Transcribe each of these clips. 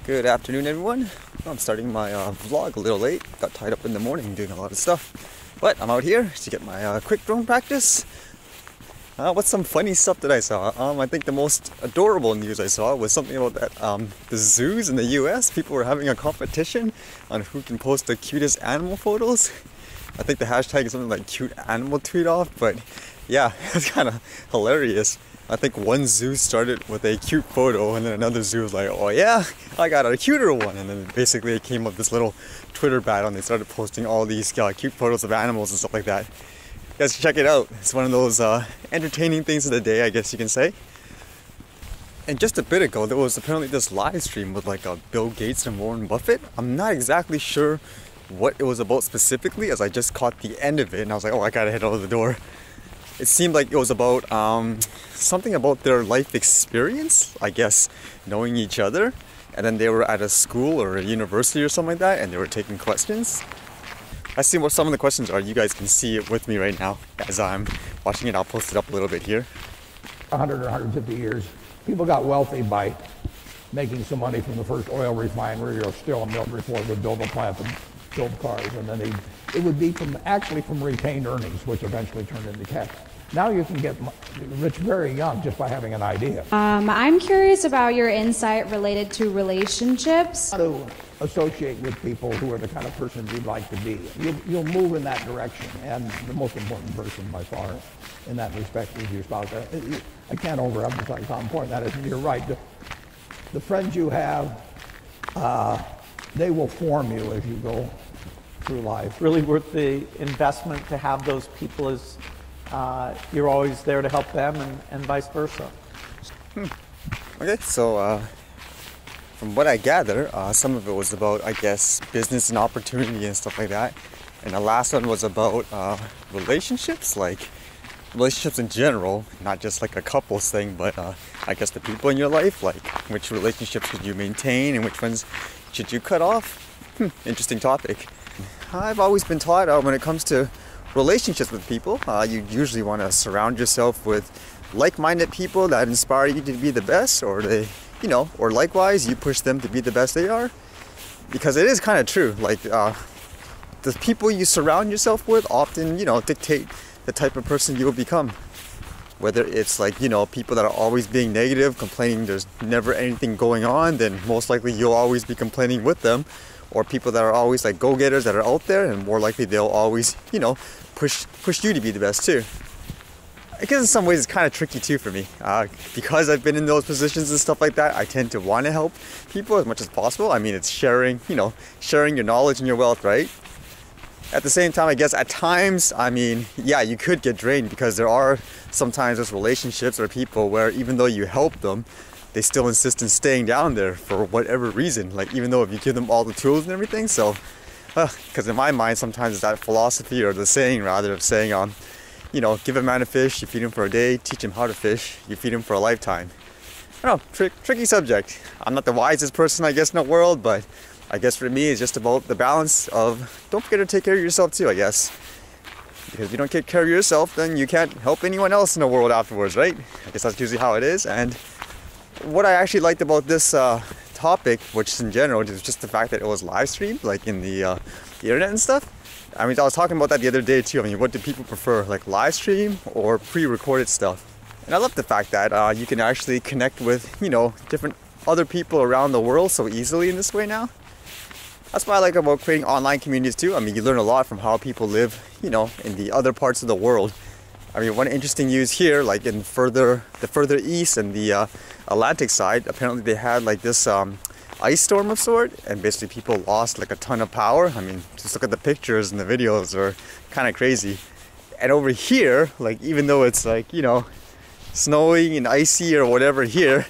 Good afternoon, everyone. I'm starting my vlog a little late. Got tied up in the morning doing a lot of stuff. But I'm out here to get my quick drone practice. What's some funny stuff that I saw? I think the most adorable news I saw was something about that the zoos in the US. People were having a competition on who can post the cutest animal photos. I think the hashtag is something like cute animal tweet off, but yeah, it's kind of hilarious. I think one zoo started with a cute photo and then another zoo was like, oh yeah, I got a cuter one. And then basically it came up this little Twitter battle and they started posting all these cute photos of animals and stuff like that. You guys should check it out. It's one of those entertaining things of the day, I guess you can say. And just a bit ago, there was apparently this live stream with like Bill Gates and Warren Buffett. I'm not exactly sure what it was about specifically, as I just caught the end of it and I was like, oh, I gotta head out of the door. It seemed like it was about something about their life experience, I guess, knowing each other. And then they were at a school or a university or something like that, and they were taking questions. I see what some of the questions are. You guys can see it with me right now as I'm watching it. I'll post it up a little bit here. 100 or 150 years, people got wealthy by making some money from the first oil refinery or steel mill before they build a plant and build cars, and then it would be from retained earnings, which eventually turned into cash. Now you can get rich very young just by having an idea. I'm curious about your insight related to relationships. How to associate with people who are the kind of person you'd like to be. You'll move in that direction, and the most important person by far in that respect is your spouse. I can't overemphasize how important that is. You're right. The friends you have, they will form you as you go through life. Really worth the investment to have those people as you're always there to help them and vice versa. Okay, so from what I gather, some of it was about, I guess, business and opportunity and stuff like that. And the last one was about relationships, like relationships in general, not just like a couples thing, but I guess the people in your life, like which relationships should you maintain and which ones should you cut off? Interesting topic. I've always been taught when it comes to relationships with people, you usually want to surround yourself with like-minded people that inspire you to be the best, or or likewise you push them to be the best they are. Because it is kind of true, like the people you surround yourself with often, dictate the type of person you will become. Whether it's like, people that are always being negative, complaining there's never anything going on, then most likely you'll always be complaining with them. Or people that are always like go-getters that are out there, and more likely they'll always, push you to be the best too. I guess in some ways it's kind of tricky too for me. Because I've been in those positions and stuff like that, I tend to want to help people as much as possible. I mean, it's sharing your knowledge and your wealth, right? At the same time, I guess at times, yeah, you could get drained, because there are sometimes those relationships or people where even though you help them, they still insist on staying down there for whatever reason. Like, even though if you give them all the tools and everything. So, because in my mind, sometimes it's that philosophy, or the saying rather, of saying, give a man a fish, you feed him for a day, teach him how to fish, you feed him for a lifetime. I don't know, tricky subject. I'm not the wisest person, I guess, in the world, but I guess for me, it's just about the balance of, don't forget to take care of yourself too, I guess. Because if you don't take care of yourself, then you can't help anyone else in the world afterwards, right? I guess that's usually how it is. And what I actually liked about this topic, which in general is just the fact that it was live streamed, like in the internet and stuff. I was talking about that the other day too. What do people prefer, like live stream or pre-recorded stuff? And I love the fact that you can actually connect with, different other people around the world so easily in this way now. That's what I like about creating online communities too. You learn a lot from how people live, in the other parts of the world. One interesting news here, like in the further east and the Atlantic side, apparently they had like this ice storm of sort, and basically people lost like a ton of power. Just look at the pictures and the videos are kind of crazy. And over here, like even though it's like, snowing and icy or whatever here,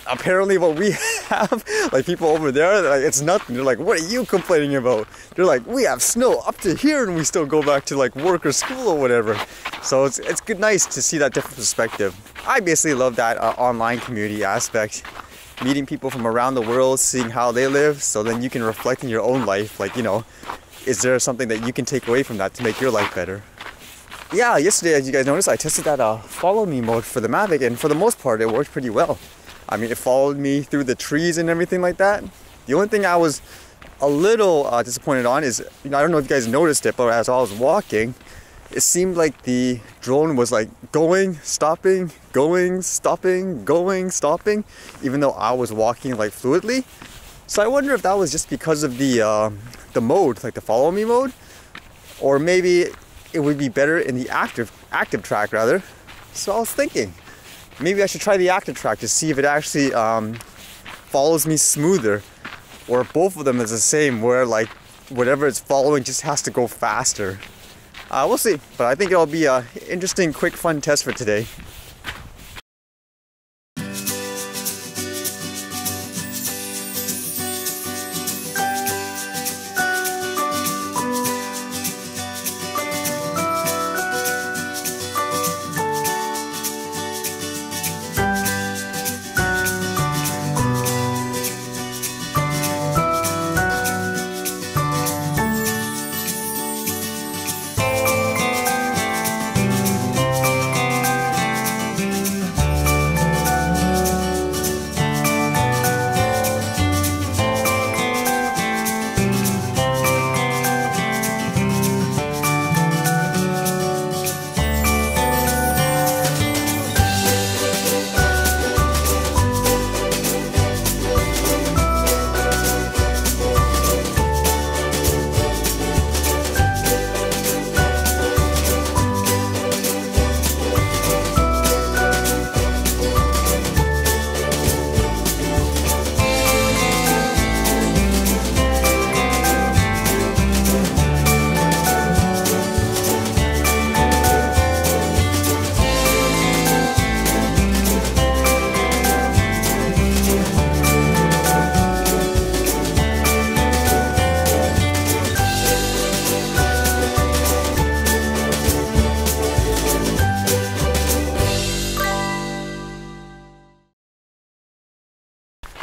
apparently what we have, like people over there, like, it's nothing. They're like, what are you complaining about? They're like, we have snow up to here and we still go back to like work or school or whatever. So it's good, nice to see that different perspective. I basically love that online community aspect, meeting people from around the world, seeing how they live, so then you can reflect in your own life, like, is there something that you can take away from that to make your life better? Yeah, yesterday, as you guys noticed, I tested that follow me mode for the Mavic, and for the most part it worked pretty well. I mean, it followed me through the trees and everything like that. The only thing I was a little disappointed on is, I don't know if you guys noticed it, but as I was walking, it seemed like the drone was like going, stopping, going, stopping, going, stopping, even though I was walking like fluidly. So I wonder if that was just because of the mode, like the follow me mode, or maybe it would be better in the active track rather. So I was thinking, maybe I should try the active track to see if it actually follows me smoother, or both of them is the same, where like whatever it's following just has to go faster. We'll see, but I think it'll be an interesting, quick, fun test for today.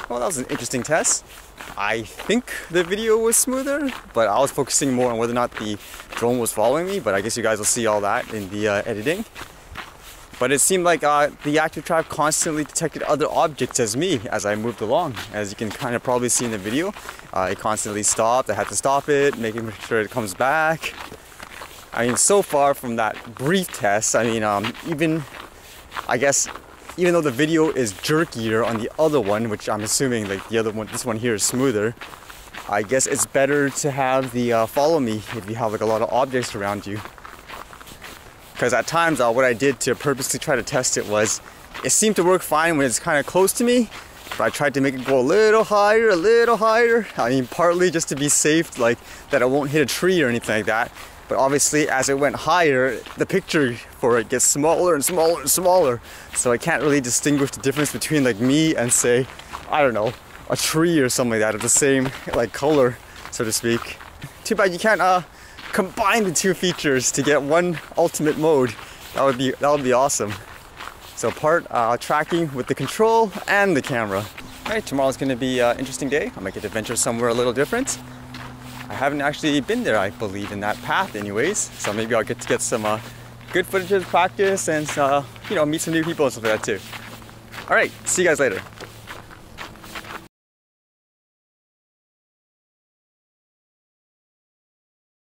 Well, that was an interesting test. I think the video was smoother, but I was focusing more on whether or not the drone was following me, but I guess you guys will see all that in the editing. But it seemed like the active track constantly detected other objects as me as I moved along. As you can kind of probably see in the video, it constantly stopped. I had to stop it, making sure it comes back. I mean, so far from that brief test, I mean, even though the video is jerkier on the other one, which I'm assuming like the other one, this one here is smoother, I guess it's better to have the follow me if you have like a lot of objects around you. Because at times what I did to purposely try to test it was, it seemed to work fine when it's kind of close to me, but I tried to make it go a little higher, a little higher. I mean, partly just to be safe, like that I won't hit a tree or anything like that. But obviously, as it went higher, the picture for it gets smaller and smaller and smaller. So I can't really distinguish the difference between like me and say, I don't know, a tree or something like that of the same like color, so to speak. Too bad you can't combine the two features to get one ultimate mode. That would be awesome. So part tracking with the control and the camera. Alright, tomorrow's gonna be an interesting day. I might get to venture somewhere a little different. I haven't actually been there, I believe, in that path anyways. So maybe I'll get to get some good footage of practice and meet some new people and stuff like that too. Alright, see you guys later.